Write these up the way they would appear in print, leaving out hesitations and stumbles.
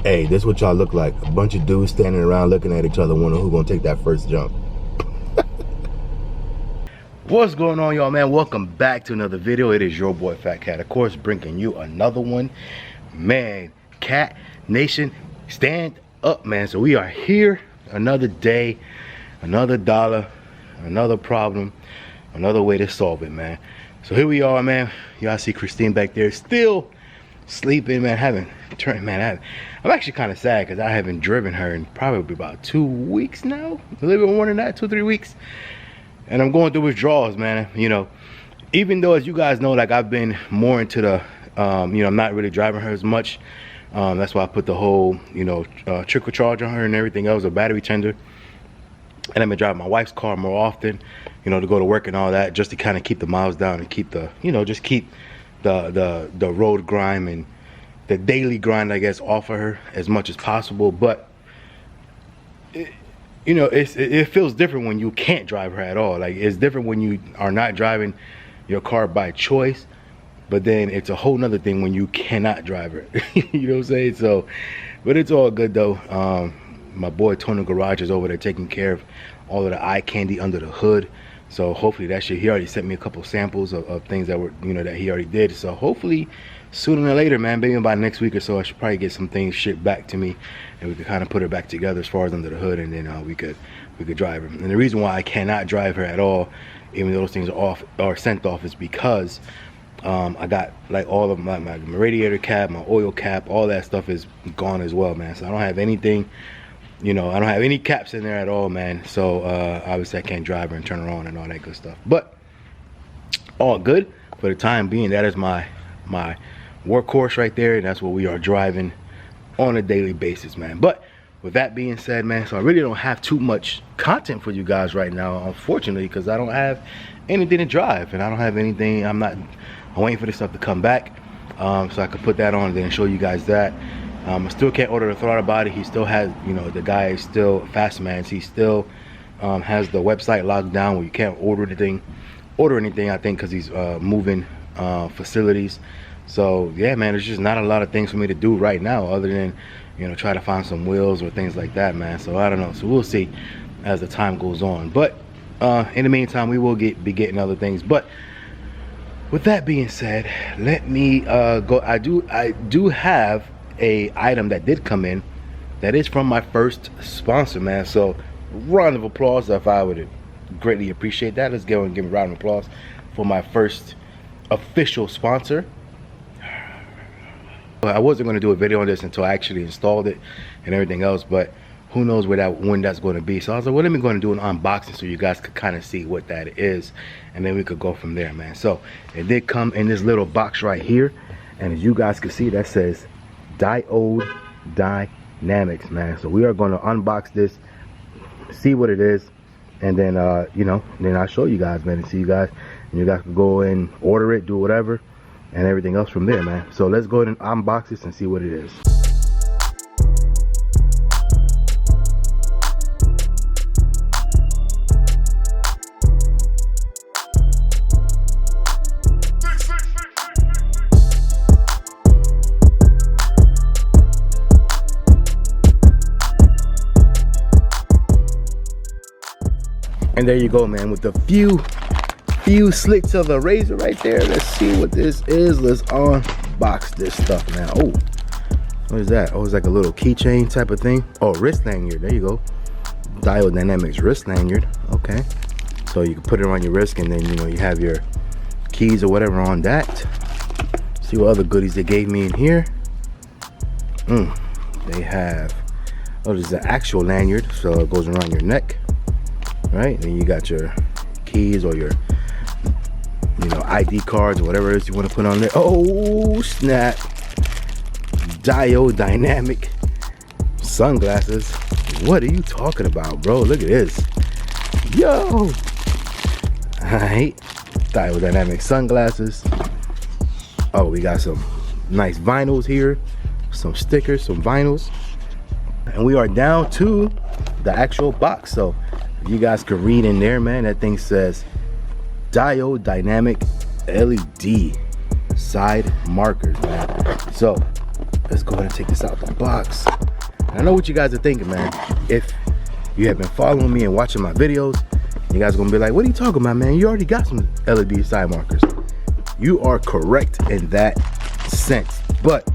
Hey, this is what y'all look like. A bunch of dudes standing around looking at each other, wondering who's gonna take that first jump. What's going on, y'all, man? Welcome back to another video. It is your boy FaTkaT, of course, bringing you another one. Man, Cat Nation, stand up, man. So we are here, another day, another dollar, another problem, another way to solve it, man. So here we are, man. Y'all see Christine back there still sleeping, man. I'm actually kind of sad because I haven't driven her in probably about 2 weeks now, a little bit more than that, 2-3 weeks. And I'm going through withdrawals, man. You know, even though, as you guys know, like, I've been more into the you know, I'm not really driving her as much. That's why I put the whole, you know, trickle charge on her and everything else, a battery changer. And I've been driving my wife's car more often, you know, to go to work and all that, just to kind of keep the miles down and keep the, you know, just keep the road grime and the daily grind, I guess, off of her as much as possible. But you know, it feels different when you can't drive her at all. Like, it's different when you are not driving your car by choice, but then it's a whole nother thing when you cannot drive her. You know what I'm saying? So, but it's all good though. My boy Tony Garage is over there taking care of all of the eye candy under the hood. So hopefully that shit, he already sent me a couple samples of things that were, you know, that he already did. So hopefully sooner than later, man, maybe by next week or so, I should probably get some things shipped back to me, and we could kind of put her back together as far as under the hood, and then we could drive her. And the reason why I cannot drive her at all, even though those things are off or sent off, is because I got, like, all of my radiator cap, my oil cap, all that stuff is gone as well, man. So I don't have anything. You know, I don't have any caps in there at all, man. So obviously I can't drive her and turn her on and all that good stuff. But all good for the time being. That is my workhorse right there, and that's what we are driving on a daily basis, man. But with that being said, man, so I really don't have too much content for you guys right now, unfortunately, because I don't have anything to drive, and I don't have anything. I'm waiting for this stuff to come back, so I could put that on and then show you guys that. I still can't order the throttle body. He still has, you know, the guy is still Fastman. He still has the website locked down where you can't order anything. I think because he's moving facilities. So yeah, man, there's just not a lot of things for me to do right now other than, you know, try to find some wheels or things like that, man. So I don't know. So we'll see as the time goes on. But in the meantime, we will be getting other things. But with that being said, let me go. I do have a item that did come in that is from my first sponsor, man. So round of applause, if I would greatly appreciate that. Let's go and give a round of applause for my first official sponsor. I wasn't going to do a video on this until I actually installed it and everything else, but who knows when that's going to be. So I was like, well, let me go and do an unboxing so you guys could kind of see what that is, and then we could go from there, man. So it did come in this little box right here, and as you guys can see, that says Diode Dynamics, man. So we are going to unbox this, see what it is, and then you know, then I'll show you guys, man, and see you guys, and you guys can go and order it, do whatever, and everything else from there, man. So let's go ahead and unbox this and see what it is. And there you go, man, with the few slits of the razor right there. Let's see what this is. Let's unbox this stuff, man. Oh, what is that? Oh, it's like a little keychain type of thing. Oh, wrist lanyard. There you go. Diode Dynamics wrist lanyard. Okay, so you can put it on your wrist, and then, you know, you have your keys or whatever on that. See what other goodies they gave me in here. They have, oh, this is an actual lanyard, so it goes around your neck. Right, then you got your keys or your, you know, ID cards or whatever it is you want to put on there. Oh snap! Diode Dynamic sunglasses. What are you talking about, bro? Look at this. Yo! Alright, Diode Dynamic sunglasses. Oh, we got some nice vinyls here, some stickers, some vinyls, and we are down to the actual box. So you guys can read in there, man. That thing says Diode Dynamic LED side markers, man. So let's go ahead and take this out the box. I know what you guys are thinking, man. If you have been following me and watching my videos, you guys are gonna be like, what are you talking about, man? You already got some LED side markers. You are correct in that sense. But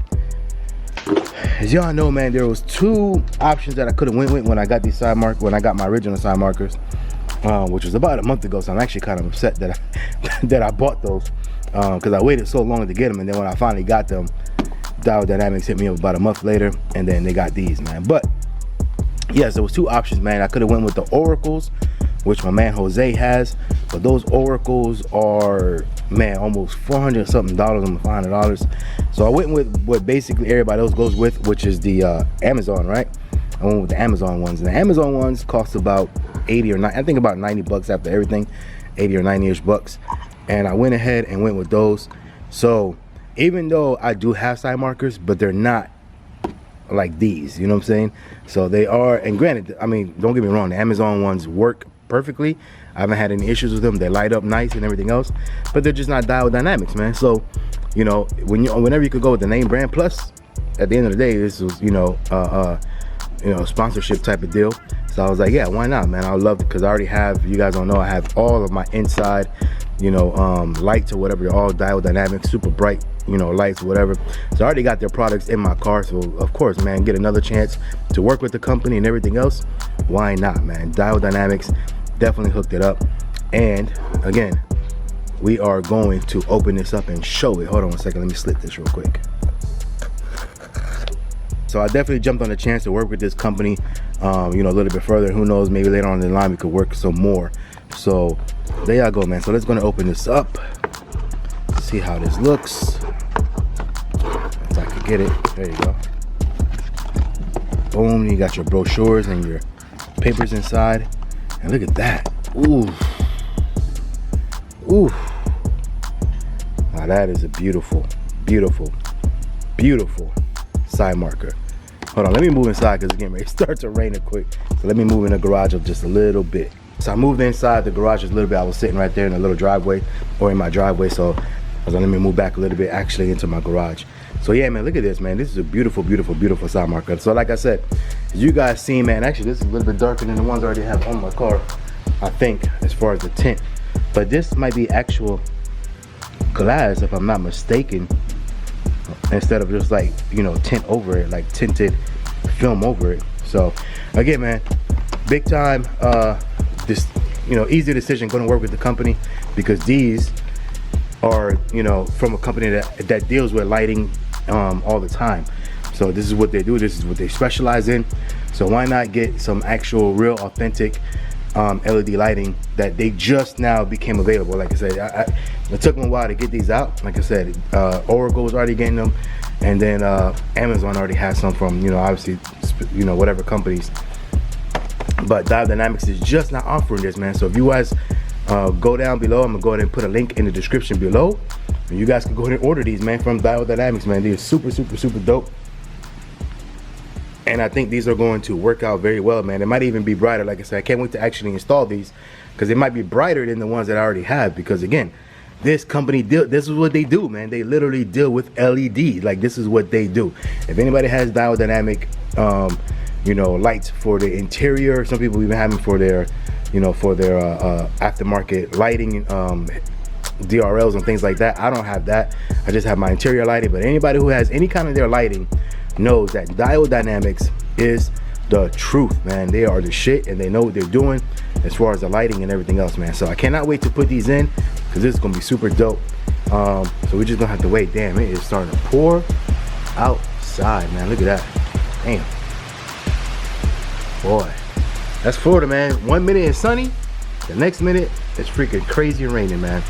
as y'all know, man, there was two options that I could have went with when I got these side markers, when I got my original side markers, which was about a month ago. So I'm actually kind of upset that I bought those because I waited so long to get them, and then when I finally got them, Diode Dynamics hit me up about a month later, and then they got these, man. But yes, there was two options, man. I could have went with the Oracles, which my man Jose has, but those Oracles are, man, almost $400 something, almost $500. So I went with what basically everybody else goes with, which is the Amazon, right? I went with the Amazon ones, and the Amazon ones cost about 80 or 90, I think about 90 bucks after everything, 80 or 90-ish bucks. And I went ahead and went with those. So even though I do have side markers, but they're not like these, you know what I'm saying? So they are, and granted, I mean, don't get me wrong, the Amazon ones work perfectly. I haven't had any issues with them. They light up nice and everything else, but they're just not Diode Dynamics, man. So, you know, whenever you could go with the name brand, plus at the end of the day, this was, you know, sponsorship type of deal. So I was like, yeah, why not, man? I love it because I already have, you guys don't know, I have all of my inside, you know, lights or whatever. They're all Diode Dynamics, super bright, you know, lights or whatever. So I already got their products in my car. So of course, man, get another chance to work with the company and everything else. Why not, man? Diode Dynamics definitely hooked it up. And again, we are going to open this up and show it. Hold on one second, let me slit this real quick. So I definitely jumped on the chance to work with this company, you know, a little bit further. Who knows, maybe later on in the line we could work some more. So there y'all go, man. So let's go and open this up, see how this looks. If I could get it, there you go. Boom, you got your brochures and your papers inside. And look at that. Ooh. Ooh. Now that is a beautiful, beautiful, beautiful side marker. Hold on, let me move inside because it's getting ready to start to rain quick. So let me move in the garage just a little bit. So I moved inside the garage just a little bit. I was sitting right there in a little driveway, or in my driveway. So I was like, let me move back a little bit, actually into my garage. So yeah, man, look at this, man. This is a beautiful, beautiful, beautiful side marker. So like I said, as you guys see, man, actually this is a little bit darker than the ones I already have on my car, I think, as far as the tint. But this might be actual glass, if I'm not mistaken, instead of just like, you know, tint over it, like tinted film over it. So again, man, big time, this, you know, easy decision going to work with the company, because these are, you know, from a company that deals with lighting all the time. So this is what they do, this is what they specialize in. So why not get some actual real authentic LED lighting that they just now became available. Like I said, it took them a while to get these out. Like I said, Oracle was already getting them, and then Amazon already has some from, you know, obviously, you know, whatever companies. But Diode Dynamics is just not offering this, man. So if you guys go down below, I'm gonna go ahead and put a link in the description below, and you guys can go ahead and order these, man, from Diode Dynamics, man. These are super, super, super dope. And I think these are going to work out very well, man. It might even be brighter. Like I said, I can't wait to actually install these, because it might be brighter than the ones that I already have. Because again, this company, this is what they do, man. They literally deal with LED. Like, this is what they do. If anybody has Diode Dynamic, you know, lights for the interior, some people even have them for their, you know, for their aftermarket lighting, DRLs and things like that. I don't have that. I just have my interior lighting. But anybody who has any kind of their lighting knows that Diode Dynamics is the truth, man. They are the shit, and they know what they're doing as far as the lighting and everything else, man. So I cannot wait to put these in, because this is gonna be super dope. So we're just gonna have to wait. Damn, it is starting to pour outside, man. Look at that. Damn, boy, that's Florida, man. 1 minute it's sunny, the next minute it's freaking crazy and raining, man.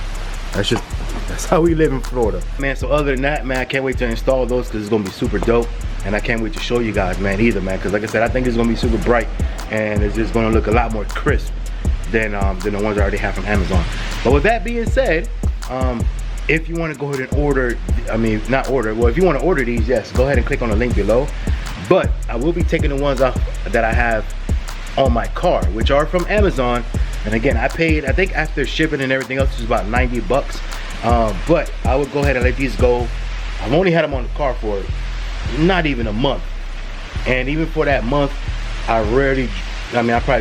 That's how we live in Florida, man. So other than that, man, I can't wait to install those, because it's gonna be super dope. And I can't wait to show you guys, man, either, man, because like I said, I think it's gonna be super bright, and it's just gonna look a lot more crisp than the ones I already have from Amazon. But with that being said, if you want to go ahead and order, I mean, not order, well, if you want to order these, yes, go ahead and click on the link below. But I will be taking the ones off that I have on my car, which are from Amazon. And again, I paid, I think after shipping and everything else, it's about 90 bucks. But I would go ahead and let these go. I've only had them on the car for not even a month. And even for that month, I probably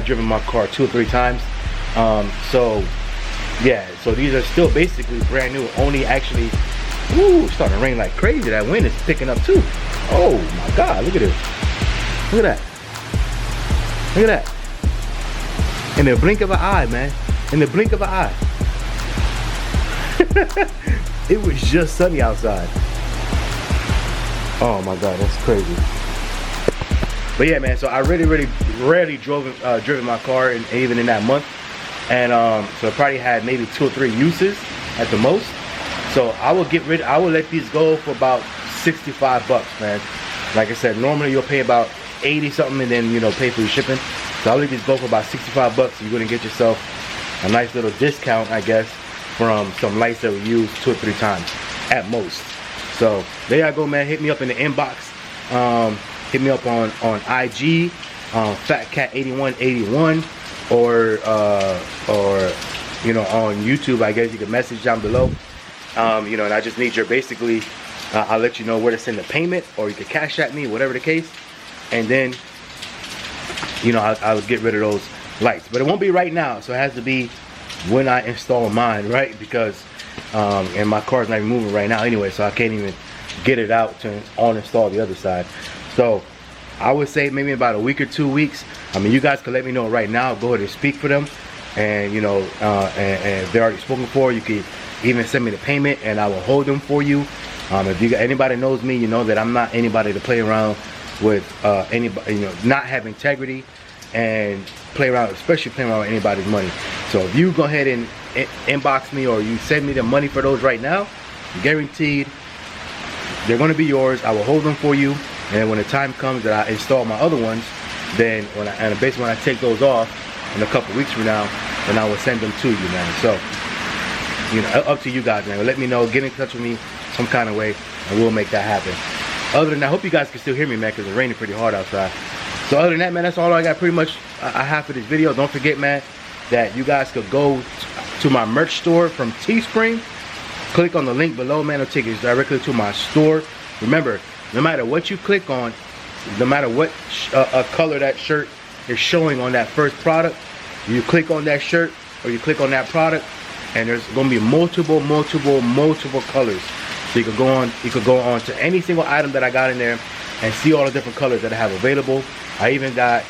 driven my car 2 or 3 times. So yeah, so these are still basically brand new. Only actually, ooh, it's starting to rain like crazy. That wind is picking up too. Oh my God, look at this. Look at that. Look at that. In the blink of an eye, man. In the blink of an eye. It was just sunny outside. Oh my God, that's crazy. But yeah, man, so I really rarely driven my car, and even in that month. And so I probably had maybe 2 or 3 uses at the most. So I will let these go for about 65 bucks, man. Like I said, normally you'll pay about 80 something and then, you know, pay for your shipping. So I'll let these go for about 65 bucks. You're gonna get yourself a nice little discount, I guess, from some lights that we use 2 or 3 times at most. So there y'all go, man. Hit me up in the inbox. Hit me up on IG, FaTkaT8181, or you know, on YouTube. I guess you can message down below. You know, and I just need your basically. I'll let you know where to send the payment, or you can cash at me, whatever the case, and then, you know, I'll get rid of those lights. But it won't be right now, so it has to be when I install mine, right? Because and my car's not even moving right now anyway, so I can't even get it out to uninstall the other side. So I would say maybe about a week or 2 weeks. I mean, you guys can let me know right now. Go ahead and speak for them, and you know, and if they're already spoken for, you can even send me the payment, and I will hold them for you. If anybody knows me, you know that I'm not anybody to play around with. Anybody, you know, not have integrity and play around, especially playing around with anybody's money. So if you go ahead and inbox me, or you send me the money for those right now, guaranteed they're going to be yours. I will hold them for you, and when the time comes that I install my other ones, then basically when I take those off in a couple weeks from now, then I will send them to you, man. So, you know, up to you guys, man. Let me know, get in touch with me some kind of way, and we'll make that happen. Other than that, I hope you guys can still hear me, man, because it's raining pretty hard outside. So other than that, man, that's all I got pretty much I have for this video. Don't forget, man, that you guys could go to my merch store from Teespring. Click on the link below, man. It'll take you directly to my store. Remember, no matter what you click on, no matter what color that shirt is showing on that first product, you click on that shirt or you click on that product, and there's going to be multiple colors. So you could go on to any single item that I got in there and see all the different colors that I have available. I even got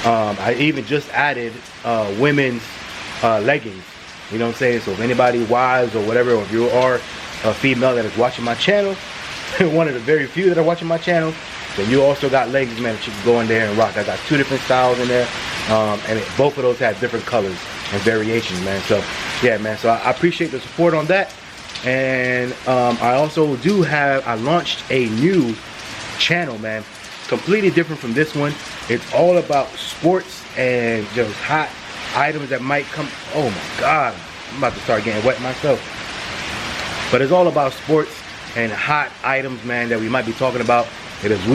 I even just added women's leggings. You know what I'm saying? So if anybody, wives or whatever, or if you are a female that is watching my channel, one of the very few that are watching my channel, then you also got leggings, man, that you can go in there and rock. I got 2 different styles in there, and both of those have different colors and variations, man. So yeah, man, so I appreciate the support on that. And I also I launched a new channel, man, completely different from this one. It's all about sports and just hot items that might come. Oh my God, I'm about to start getting wet myself. But it's all about sports and hot items, man, that we might be talking about. It is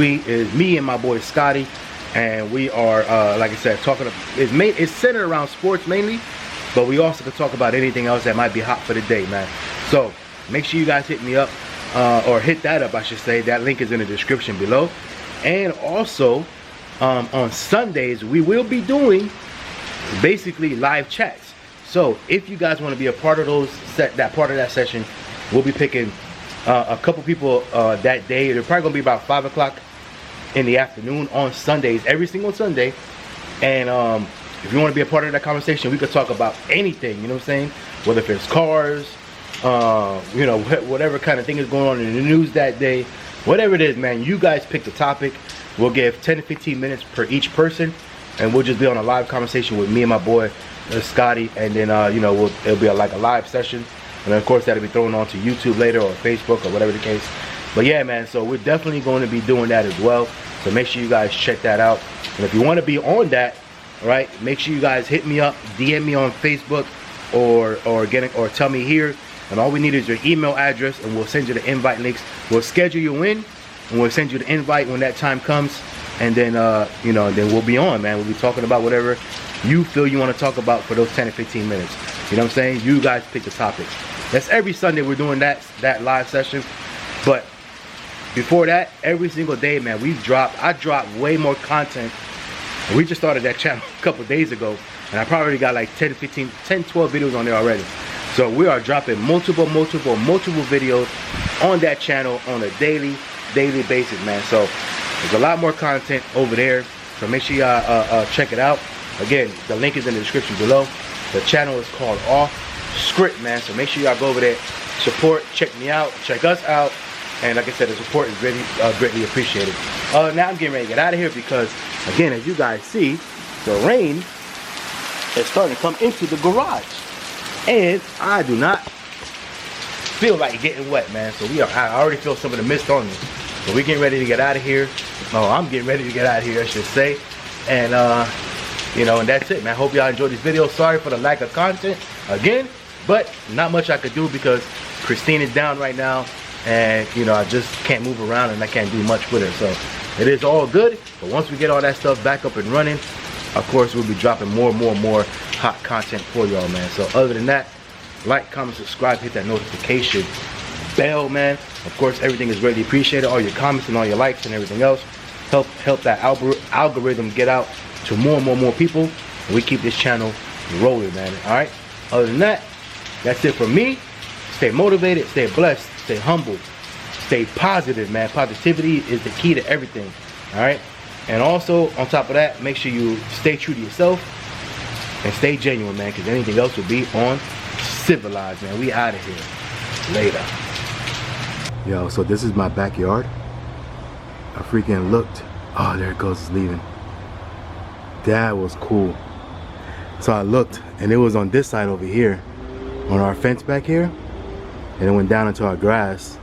me and my boy Scotty, and we are like I said, it's centered around sports mainly, but we also could talk about anything else that might be hot for the day, man. So make sure you guys hit me up, or hit that up, I should say. That link is in the description below. And also on Sundays we will be doing basically live chats. So if you guys want to be a part of that session, we'll be picking a couple people that day. They're probably gonna be about 5 o'clock in the afternoon on Sundays, every single Sunday. And if you want to be a part of that conversation, we could talk about anything, you know what I'm saying? Whether if it's cars, you know, whatever kind of thing is going on in the news that day, whatever it is, man, you guys pick the topic. We'll give 10 to 15 minutes per each person, and we'll just be on a live conversation with me and my boy Scotty. And then you know, it'll be like a live session, and then of course that'll be thrown on to YouTube later, or Facebook, or whatever the case. But yeah, man, so we're definitely going to be doing that as well. So make sure you guys check that out. And if you want to be on that, all right, make sure you guys hit me up, DM me on Facebook, or tell me here. And all we need is your email address, and we'll send you the invite links. We'll schedule you in, and we'll send you the invite when that time comes. And then you know, then we'll be on, man. We'll be talking about whatever you feel you want to talk about for those 10 to 15 minutes. You know what I'm saying? You guys pick the topic. That's every Sunday we're doing that live session. But before that, every single day, man, I dropped way more content. And we just started that channel a couple days ago, and I probably already got like 10, 12 videos on there already. So we are dropping multiple videos on that channel on a daily basis, man. So there's a lot more content over there. So make sure y'all check it out. Again, the link is in the description below. The channel is called Off Script, man. So make sure y'all go over there, support, check me out, check us out. And like I said, the support is really greatly appreciated. Now I'm getting ready to get out of here because, again, as you guys see, the rain is starting to come into the garage. And I do not feel like getting wet, man. So I already feel some of the mist on me. So we're getting ready to get out of here. Oh, I'm getting ready to get out of here, I should say. And you know, and that's it, man. Hope y'all enjoyed this video. Sorry for the lack of content again, but not much I could do because Christine is down right now, and you know, I just can't move around and I can't do much with her. So it is all good, but once we get all that stuff back up and running, of course we'll be dropping more hot content for y'all, man. So other than that, like, comment, subscribe, hit that notification bell, man. Of course, everything is greatly appreciated. All your comments and all your likes and everything else help that algorithm get out to more people, and we keep this channel rolling, man. All right, other than that, that's it from me. Stay motivated, stay blessed, stay humble, stay positive, man. Positivity is the key to everything. All right, and also on top of that, make sure you stay true to yourself and stay genuine, man, because anything else will be on civilized, man. We out of here. Later. Yo, so this is my backyard. I freaking looked. Oh, there it goes, it's leaving. That was cool. So I looked, and it was on this side over here, on our fence back here, and it went down into our grass,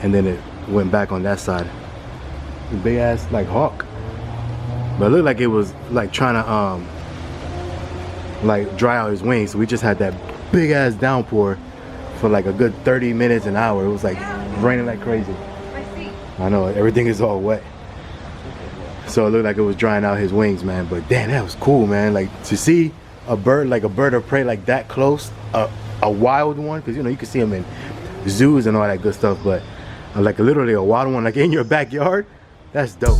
and then it went back on that side. The big ass like hawk. But it looked like it was like trying to like dry out his wings. So we just had that big ass downpour for like a good 30 minutes, an hour. It was like raining like crazy. I know, everything is all wet. So it looked like it was drying out his wings, man. But damn, that was cool, man. Like to see a bird, like a bird of prey, like that close, a wild one, because you know you can see them in zoos and all that good stuff. But like literally a wild one, like in your backyard, that's dope.